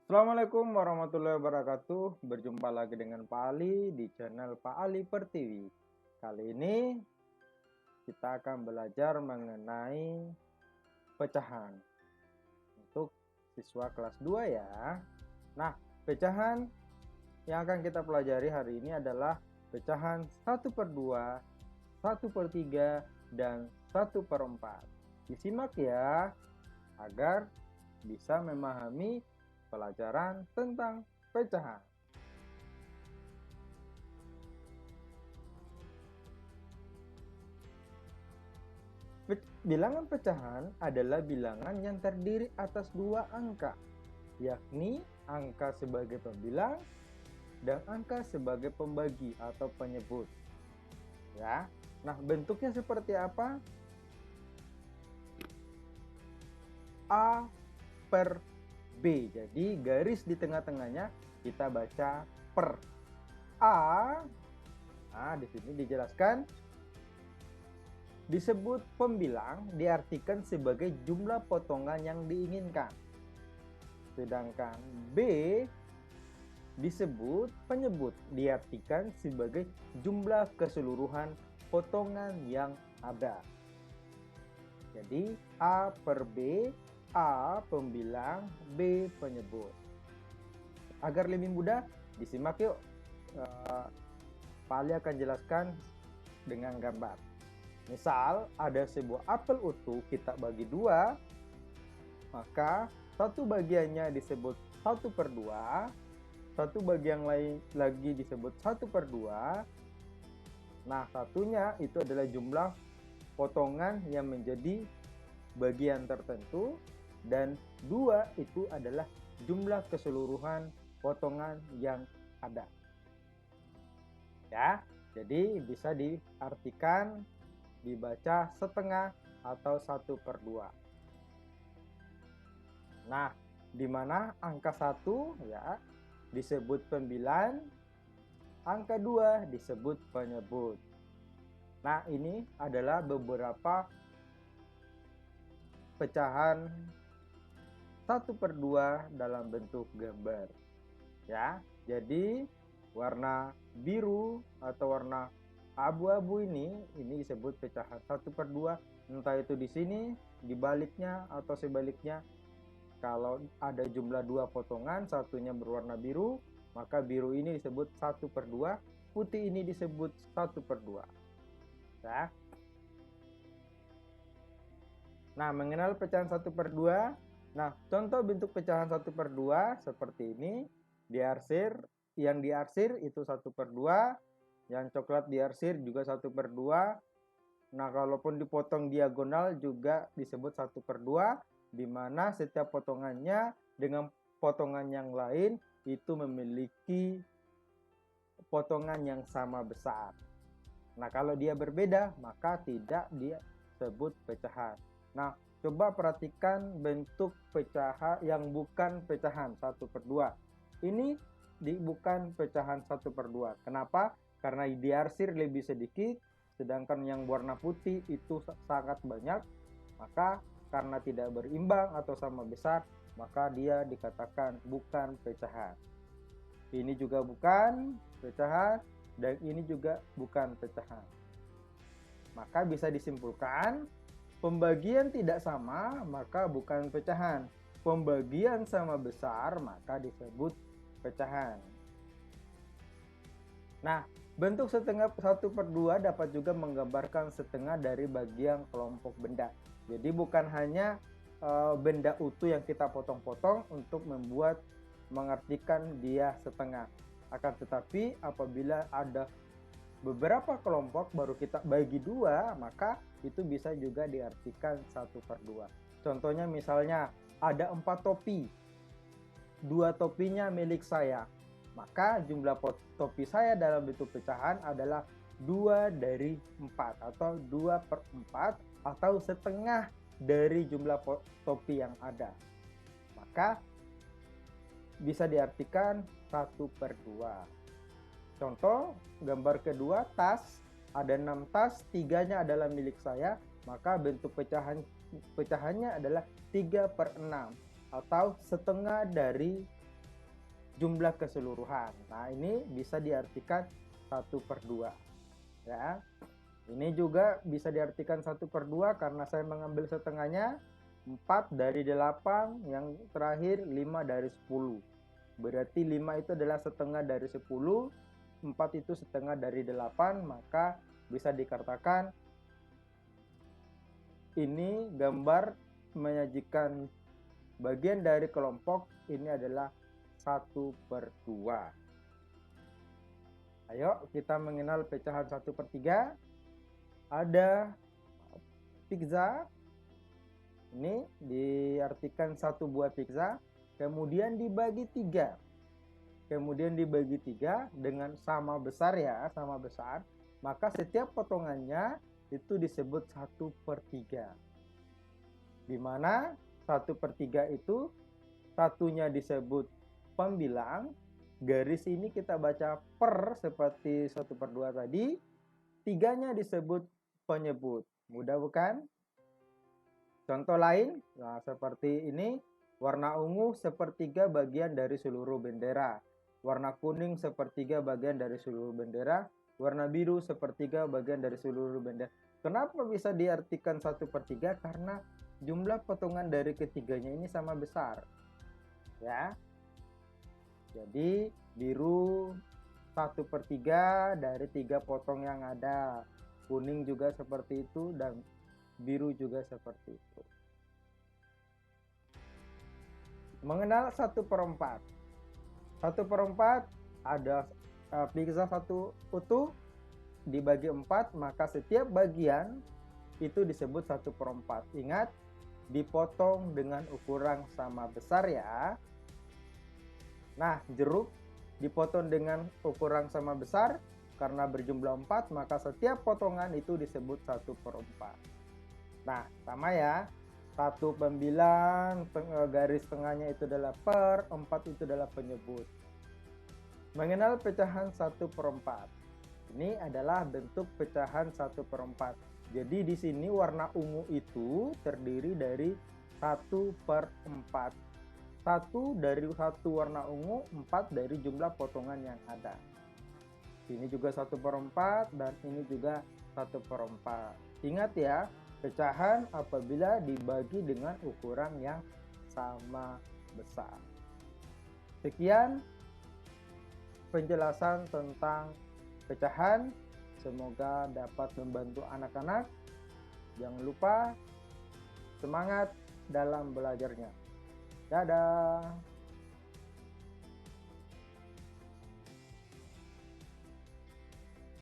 Assalamualaikum warahmatullahi wabarakatuh. Berjumpa lagi dengan Pak Ali di channel Pak Ali Pertiwi. Kali ini kita akan belajar mengenai pecahan untuk siswa kelas 2 ya. Nah, pecahan yang akan kita pelajari hari ini adalah pecahan 1/2, 1/3, dan 1/4. Disimak ya, agar bisa memahami pelajaran tentang pecahan. Bilangan pecahan adalah bilangan yang terdiri atas dua angka, yakni angka sebagai pembilang dan angka sebagai pembagi atau penyebut. Ya. Nah, bentuknya seperti apa? A per B. Jadi garis di tengah-tengahnya kita baca per. A. Nah, di sini dijelaskan disebut pembilang diartikan sebagai jumlah potongan yang diinginkan. Sedangkan B disebut penyebut diartikan sebagai jumlah keseluruhan potongan yang ada. Jadi A per B, A pembilang, B penyebut. Agar lebih mudah, disimak yuk. Pak Ali akan jelaskan dengan gambar. Misal ada sebuah apel utuh kita bagi dua, maka satu bagiannya disebut 1/2, satu bagian lain lagi disebut 1/2. Nah, satunya itu adalah jumlah potongan yang menjadi bagian tertentu, dan 2 itu adalah jumlah keseluruhan potongan yang ada. Ya, jadi bisa diartikan dibaca setengah atau 1/2. Nah, di mana angka 1 ya disebut pembilang, angka 2 disebut penyebut. Nah, ini adalah beberapa pecahan 1/2 dalam bentuk gambar. Ya, jadi warna biru atau warna abu-abu ini disebut pecahan 1/2, entah itu di sini, di baliknya atau sebaliknya. Kalau ada jumlah 2 potongan, satunya berwarna biru, maka biru ini disebut 1/2, putih ini disebut 1/2. Ya. Nah, mengenal pecahan 1/2. Nah, contoh bentuk pecahan 1/2 seperti ini. Diarsir, yang diarsir itu 1/2, yang coklat diarsir juga 1/2. Nah, kalaupun dipotong diagonal juga disebut 1/2, di mana setiap potongannya dengan potongan yang lain itu memiliki potongan yang sama besar. Nah, kalau dia berbeda, maka tidak disebut pecahan. Nah, coba perhatikan bentuk pecahan yang bukan pecahan 1/2. Ini bukan pecahan 1/2. Kenapa? Karena diarsir lebih sedikit, sedangkan yang warna putih itu sangat banyak. Maka karena tidak berimbang atau sama besar, maka dia dikatakan bukan pecahan. Ini juga bukan pecahan, dan ini juga bukan pecahan. Maka bisa disimpulkan, pembagian tidak sama maka bukan pecahan. Pembagian sama besar maka disebut pecahan. Nah, bentuk setengah 1/2 dapat juga menggambarkan setengah dari bagian kelompok benda. Jadi bukan hanya benda utuh yang kita potong-potong untuk membuat mengartikan dia setengah. Akan tetapi apabila ada beberapa kelompok baru kita bagi dua, maka itu bisa juga diartikan 1/2. Contohnya misalnya ada 4 topi, 2 topinya milik saya, maka jumlah topi saya dalam bentuk pecahan adalah 2/4 atau 2/4 atau setengah dari jumlah topi yang ada. Maka bisa diartikan 1/2. Contoh gambar kedua, tas. Ada 6 tas, 3-nya adalah milik saya, maka bentuk pecahannya adalah 3/6 atau setengah dari jumlah keseluruhan. Nah, ini bisa diartikan 1/2 ya. Ini juga bisa diartikan 1/2 karena saya mengambil setengahnya 4 dari 8, yang terakhir 5 dari 10. Berarti 5 itu adalah setengah dari 10, 4 itu setengah dari 8, maka bisa dikatakan ini gambar menyajikan bagian dari kelompok ini adalah 1/2. Ayo kita mengenal pecahan 1/3. Ada pizza, ini diartikan 1 buah pizza, kemudian dibagi 3. Kemudian dibagi 3 dengan sama besar ya, sama besar. Maka setiap potongannya itu disebut 1/3. Di mana 1/3 itu satunya disebut pembilang, garis ini kita baca per seperti 1/2 tadi, 3-nya disebut penyebut. Mudah bukan? Contoh lain, nah seperti ini, warna ungu 1/3 bagian dari seluruh bendera. Warna kuning 1/3 bagian dari seluruh bendera. Warna biru 1/3 bagian dari seluruh bendera. Kenapa bisa diartikan 1/3? Karena jumlah potongan dari ketiganya ini sama besar. Ya. Jadi biru 1/3 dari 3 potong yang ada. Kuning juga seperti itu dan biru juga seperti itu. Mengenal 1/4. 1/4 ada pizza satu utuh dibagi 4, maka setiap bagian itu disebut 1/4. Ingat, dipotong dengan ukuran sama besar ya. Nah, jeruk dipotong dengan ukuran sama besar. Karena berjumlah 4, maka setiap potongan itu disebut 1/4. Nah, sama ya. 1 pembilang, garis tengahnya itu adalah per, 4 itu adalah penyebut. Mengenal pecahan 1/4. Ini adalah bentuk pecahan 1/4. Jadi di sini warna ungu itu terdiri dari 1/4. 1 dari 1 warna ungu, 4 dari jumlah potongan yang ada. Ini juga 1/4 dan ini juga 1/4. Ingat ya, pecahan apabila dibagi dengan ukuran yang sama besar. Sekian penjelasan tentang pecahan. Semoga dapat membantu anak-anak. Jangan lupa semangat dalam belajarnya. Dadah.